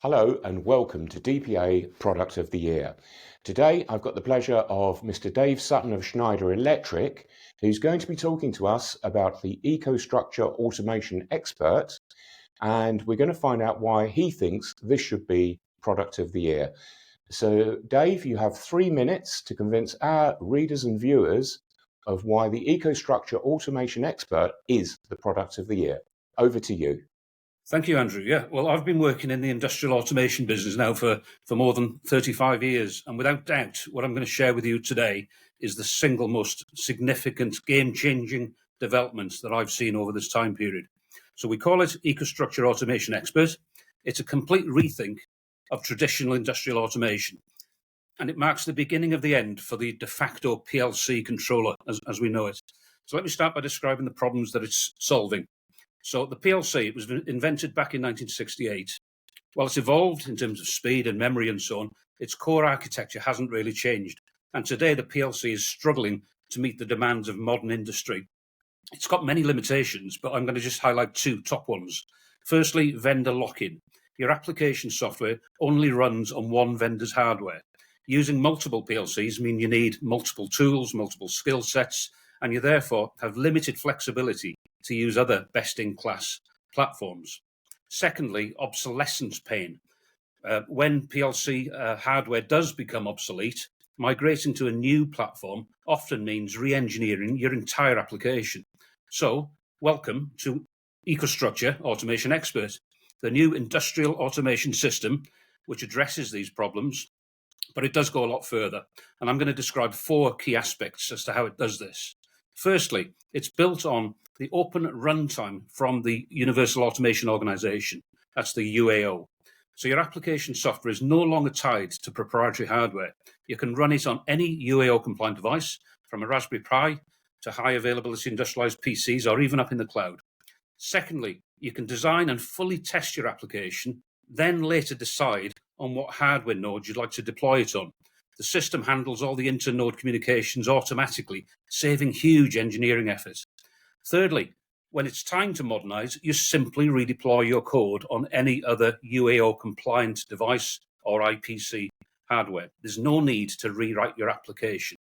Hello and welcome to DPA Product of the Year. Today I've got the pleasure of Mr. Dave Sutton of Schneider Electric, who's going to be talking to us about the EcoStruxure Automation Expert, and we're going to find out why he thinks this should be Product of the Year. So Dave, you have 3 minutes to convince our readers and viewers of why the EcoStruxure Automation Expert is the Product of the Year. Over to you. Thank you, Andrew. Yeah, well, I've been working in the industrial automation business now for more than 35 years. And without doubt, what I'm going to share with you today is the single most significant game-changing development that I've seen over this time period. So we call it EcoStruxure Automation Expert. It's a complete rethink of traditional industrial automation. And it marks the beginning of the end for the de facto PLC controller as we know it. So let me start by describing the problems that it's solving. So the PLC, it was invented back in 1968. While it's evolved in terms of speed and memory and so on, its core architecture hasn't really changed. And today the PLC is struggling to meet the demands of modern industry. It's got many limitations, but I'm going to just highlight two top ones. Firstly, vendor lock-in. Your application software only runs on one vendor's hardware. Using multiple PLCs means you need multiple tools, multiple skill sets, and you therefore have limited flexibility to use other best-in-class platforms. Secondly, obsolescence pain. When PLC hardware does become obsolete, migrating to a new platform often means re-engineering your entire application. So, welcome to EcoStruxure Automation Expert, the new industrial automation system which addresses these problems, but it does go a lot further. And I'm going to describe 4 key aspects as to how it does this. Firstly, it's built on the open runtime from the Universal Automation Organization. That's the UAO. So your application software is no longer tied to proprietary hardware. You can run it on any UAO compliant device, from a Raspberry Pi to high availability industrialized PCs or even up in the cloud. Secondly, you can design and fully test your application, then later decide on what hardware node you'd like to deploy it on. The system handles all the inter-node communications automatically, saving huge engineering effort. Thirdly, when it's time to modernize, you simply redeploy your code on any other UAO-compliant device or IPC hardware. There's no need to rewrite your application.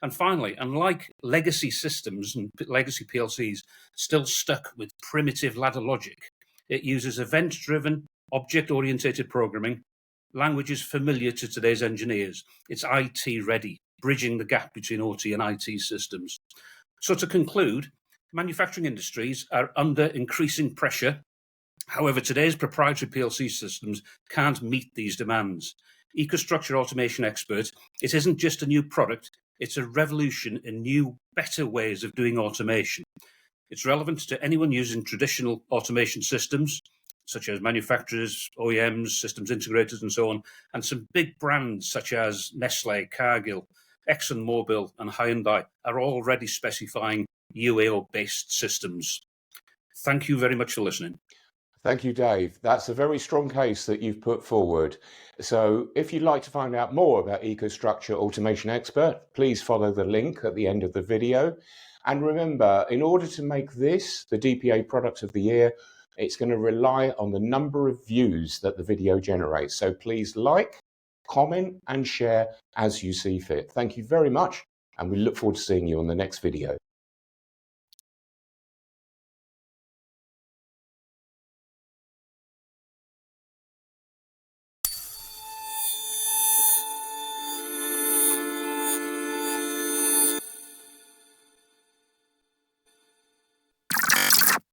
And finally, unlike legacy systems and legacy PLCs still stuck with primitive ladder logic, it uses event-driven, object-oriented programming, languages familiar to today's engineers. It's IT ready, bridging the gap between OT and IT systems. So to conclude, manufacturing industries are under increasing pressure. However, today's proprietary PLC systems can't meet these demands. EcoStruxure Automation Expert, it isn't just a new product, it's a revolution in new, better ways of doing automation. It's relevant to anyone using traditional automation systems, such as manufacturers, OEMs, systems integrators, and so on, and some big brands such as Nestle, Cargill, ExxonMobil, and Hyundai are already specifying UAO-based systems. Thank you very much for listening. Thank you, Dave. That's a very strong case that you've put forward. So if you'd like to find out more about EcoStruxure Automation Expert, please follow the link at the end of the video. And remember, in order to make this the DPA Product of the Year, it's going to rely on the number of views that the video generates. So please like, comment, and share as you see fit. Thank you very much, and we look forward to seeing you on the next video.